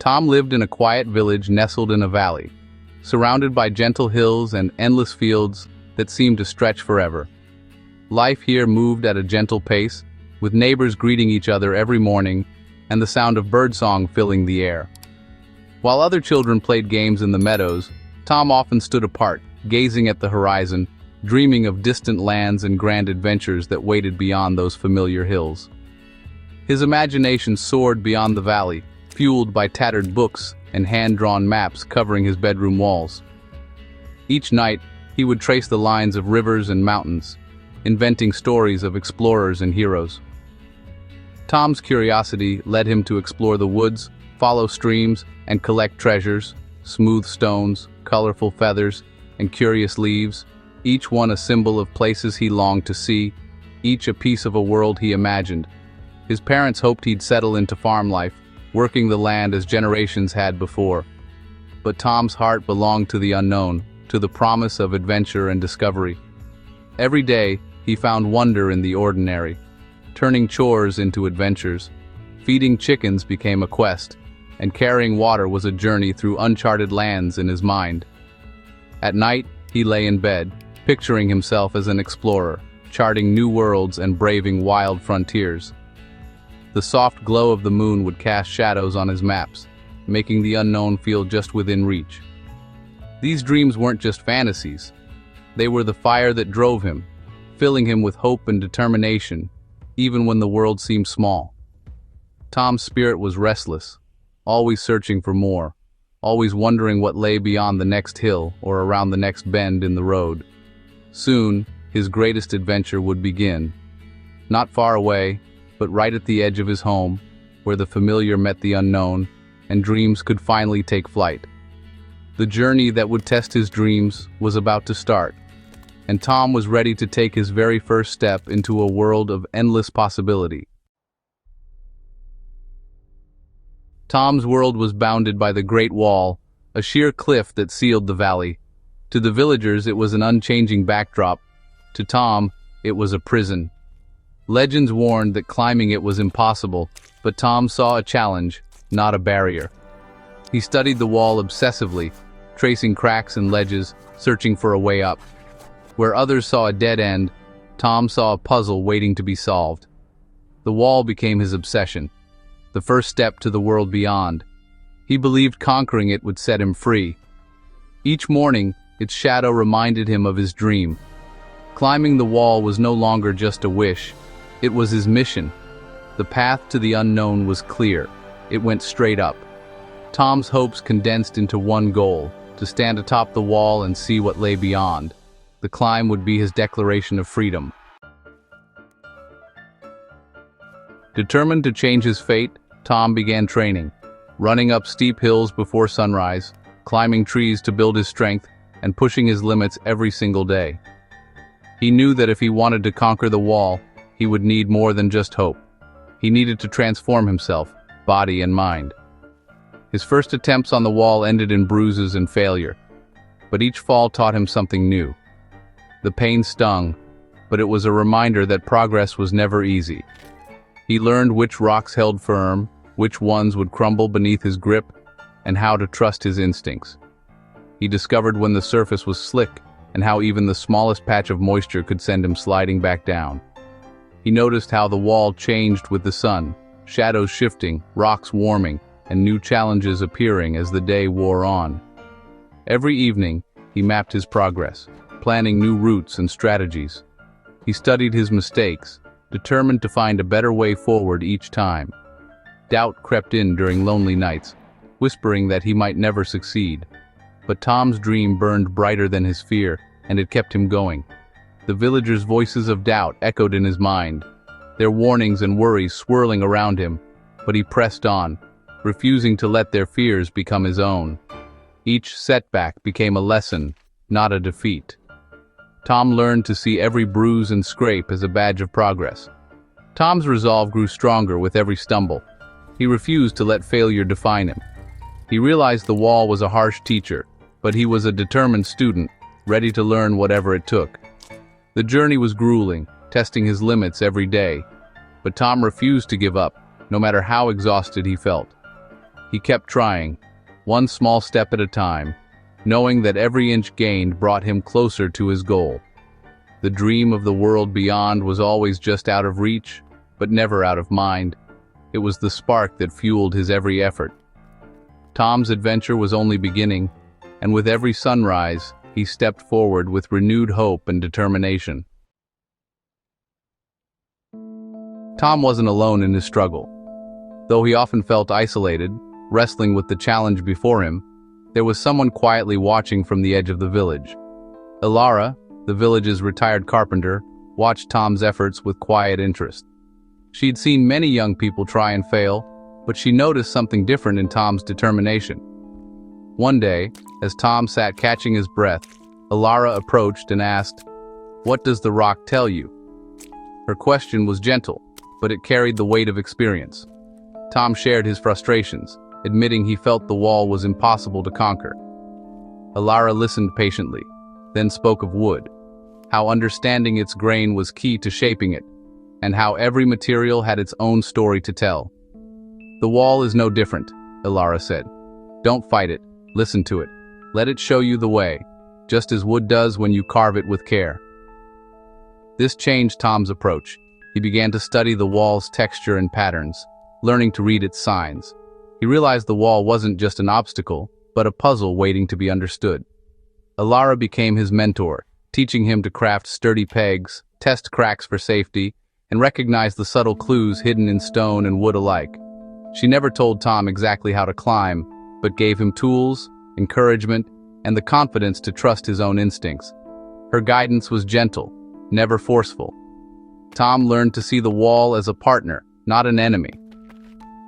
Tom lived in a quiet village nestled in a valley, surrounded by gentle hills and endless fields that seemed to stretch forever. Life here moved at a gentle pace, with neighbors greeting each other every morning and the sound of birdsong filling the air. While other children played games in the meadows, Tom often stood apart, gazing at the horizon, dreaming of distant lands and grand adventures that waited beyond those familiar hills. His imagination soared beyond the valley, fueled by tattered books and hand-drawn maps covering his bedroom walls. Each night, he would trace the lines of rivers and mountains, inventing stories of explorers and heroes. Tom's curiosity led him to explore the woods, follow streams, and collect treasures, smooth stones, colorful feathers, and curious leaves, each one a symbol of places he longed to see, each a piece of a world he imagined. His parents hoped he'd settle into farm life, working the land as generations had before. But Tom's heart belonged to the unknown, to the promise of adventure and discovery. Every day, he found wonder in the ordinary, turning chores into adventures. Feeding chickens became a quest, and carrying water was a journey through uncharted lands in his mind. At night, he lay in bed, picturing himself as an explorer, charting new worlds and braving wild frontiers. The soft glow of the moon would cast shadows on his maps, making the unknown feel just within reach. These dreams weren't just fantasies. They were the fire that drove him, filling him with hope and determination, even when the world seemed small. Tom's spirit was restless, always searching for more, always wondering what lay beyond the next hill or around the next bend in the road. Soon, his greatest adventure would begin. Not far away, but right at the edge of his home, where the familiar met the unknown, and dreams could finally take flight. The journey that would test his dreams was about to start, and Tom was ready to take his very first step into a world of endless possibility. Tom's world was bounded by the Great Wall, a sheer cliff that sealed the valley. To the villagers, it was an unchanging backdrop. To Tom, it was a prison. Legends warned that climbing it was impossible, but Tom saw a challenge, not a barrier. He studied the wall obsessively, tracing cracks and ledges, searching for a way up. Where others saw a dead end, Tom saw a puzzle waiting to be solved. The wall became his obsession, the first step to the world beyond. He believed conquering it would set him free. Each morning, its shadow reminded him of his dream. Climbing the wall was no longer just a wish, it was his mission. The path to the unknown was clear. It went straight up. Tom's hopes condensed into one goal, to stand atop the wall and see what lay beyond. The climb would be his declaration of freedom. Determined to change his fate, Tom began training, running up steep hills before sunrise, climbing trees to build his strength, and pushing his limits every single day. He knew that if he wanted to conquer the wall, he would need more than just hope. He needed to transform himself, body and mind. His first attempts on the wall ended in bruises and failure, but each fall taught him something new. The pain stung, but it was a reminder that progress was never easy. He learned which rocks held firm, which ones would crumble beneath his grip, and how to trust his instincts. He discovered when the surface was slick and how even the smallest patch of moisture could send him sliding back down. He noticed how the wall changed with the sun, shadows shifting, rocks warming, and new challenges appearing as the day wore on. Every evening, he mapped his progress, planning new routes and strategies. He studied his mistakes, determined to find a better way forward each time. Doubt crept in during lonely nights, whispering that he might never succeed. But Tom's dream burned brighter than his fear, and it kept him going. The villagers' voices of doubt echoed in his mind, their warnings and worries swirling around him, but he pressed on, refusing to let their fears become his own. Each setback became a lesson, not a defeat. Tom learned to see every bruise and scrape as a badge of progress. Tom's resolve grew stronger with every stumble. He refused to let failure define him. He realized the wall was a harsh teacher, but he was a determined student, ready to learn whatever it took. The journey was grueling, testing his limits every day, but Tom refused to give up, no matter how exhausted he felt. He kept trying, one small step at a time, knowing that every inch gained brought him closer to his goal. The dream of the world beyond was always just out of reach, but never out of mind. It was the spark that fueled his every effort. Tom's adventure was only beginning, and with every sunrise, he stepped forward with renewed hope and determination. Tom wasn't alone in his struggle. Though he often felt isolated, wrestling with the challenge before him, there was someone quietly watching from the edge of the village. Ilara, the village's retired carpenter, watched Tom's efforts with quiet interest. She'd seen many young people try and fail, but she noticed something different in Tom's determination. One day, as Tom sat catching his breath, Ilara approached and asked, "What does the rock tell you?" Her question was gentle, but it carried the weight of experience. Tom shared his frustrations, admitting he felt the wall was impossible to conquer. Ilara listened patiently, then spoke of wood, how understanding its grain was key to shaping it, and how every material had its own story to tell. "The wall is no different," Ilara said. "Don't fight it, listen to it. Let it show you the way, just as wood does when you carve it with care." This changed Tom's approach. He began to study the wall's texture and patterns, learning to read its signs. He realized the wall wasn't just an obstacle, but a puzzle waiting to be understood. Ilara became his mentor, teaching him to craft sturdy pegs, test cracks for safety, and recognize the subtle clues hidden in stone and wood alike. She never told Tom exactly how to climb, but gave him tools, encouragement, and the confidence to trust his own instincts. Her guidance was gentle, never forceful. Tom learned to see the wall as a partner, not an enemy.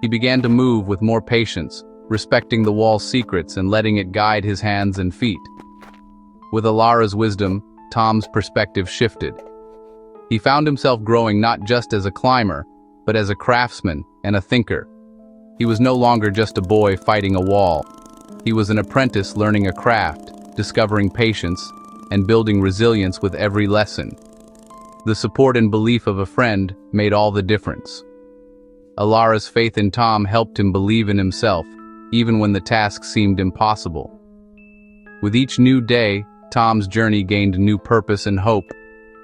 He began to move with more patience, respecting the wall's secrets and letting it guide his hands and feet. With Ilara's wisdom, Tom's perspective shifted. He found himself growing not just as a climber, but as a craftsman and a thinker. He was no longer just a boy fighting a wall. He was an apprentice learning a craft, discovering patience, and building resilience with every lesson. The support and belief of a friend made all the difference. Ilara's faith in Tom helped him believe in himself, even when the task seemed impossible. With each new day, Tom's journey gained new purpose and hope,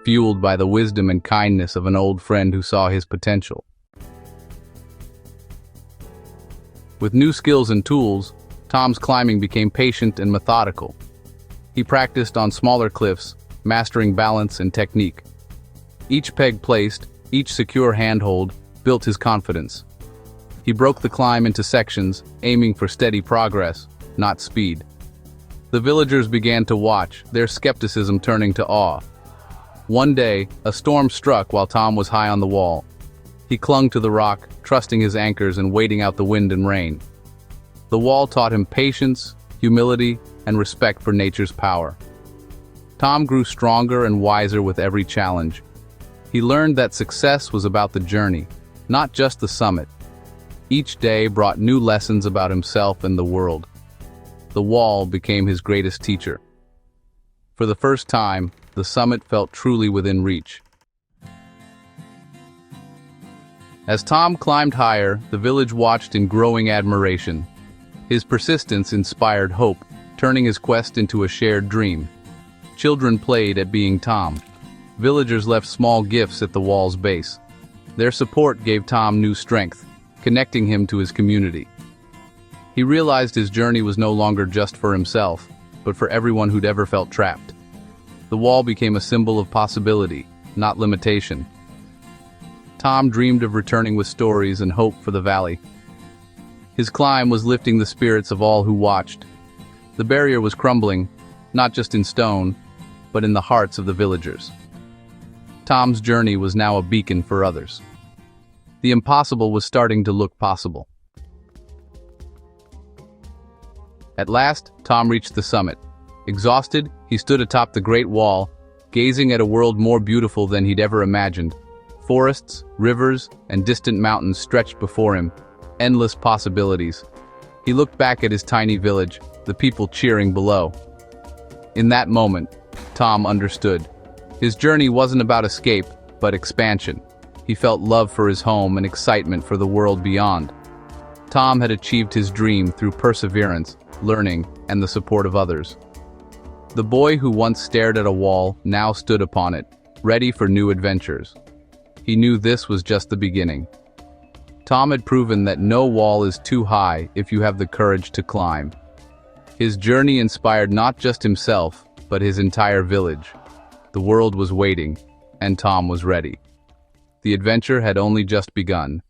fueled by the wisdom and kindness of an old friend who saw his potential. With new skills and tools, Tom's climbing became patient and methodical. He practiced on smaller cliffs, mastering balance and technique. Each peg placed, each secure handhold, built his confidence. He broke the climb into sections, aiming for steady progress, not speed. The villagers began to watch, their skepticism turning to awe. One day, a storm struck while Tom was high on the wall. He clung to the rock, trusting his anchors and waiting out the wind and rain. The wall taught him patience, humility, and respect for nature's power. Tom grew stronger and wiser with every challenge. He learned that success was about the journey, not just the summit. Each day brought new lessons about himself and the world. The wall became his greatest teacher. For the first time, the summit felt truly within reach. As Tom climbed higher, the village watched in growing admiration. His persistence inspired hope, turning his quest into a shared dream. Children played at being Tom. Villagers left small gifts at the wall's base. Their support gave Tom new strength, connecting him to his community. He realized his journey was no longer just for himself, but for everyone who'd ever felt trapped. The wall became a symbol of possibility, not limitation. Tom dreamed of returning with stories and hope for the valley. His climb was lifting the spirits of all who watched. The barrier was crumbling, not just in stone, but in the hearts of the villagers. Tom's journey was now a beacon for others. The impossible was starting to look possible. At last, Tom reached the summit. Exhausted, he stood atop the Great Wall, gazing at a world more beautiful than he'd ever imagined. Forests, rivers, and distant mountains stretched before him, endless possibilities. He looked back at his tiny village, the people cheering below. In that moment, Tom understood. His journey wasn't about escape, but expansion. He felt love for his home and excitement for the world beyond. Tom had achieved his dream through perseverance, learning, and the support of others. The boy who once stared at a wall now stood upon it, ready for new adventures. He knew this was just the beginning. Tom had proven that no wall is too high if you have the courage to climb. His journey inspired not just himself, but his entire village. The world was waiting, and Tom was ready. The adventure had only just begun.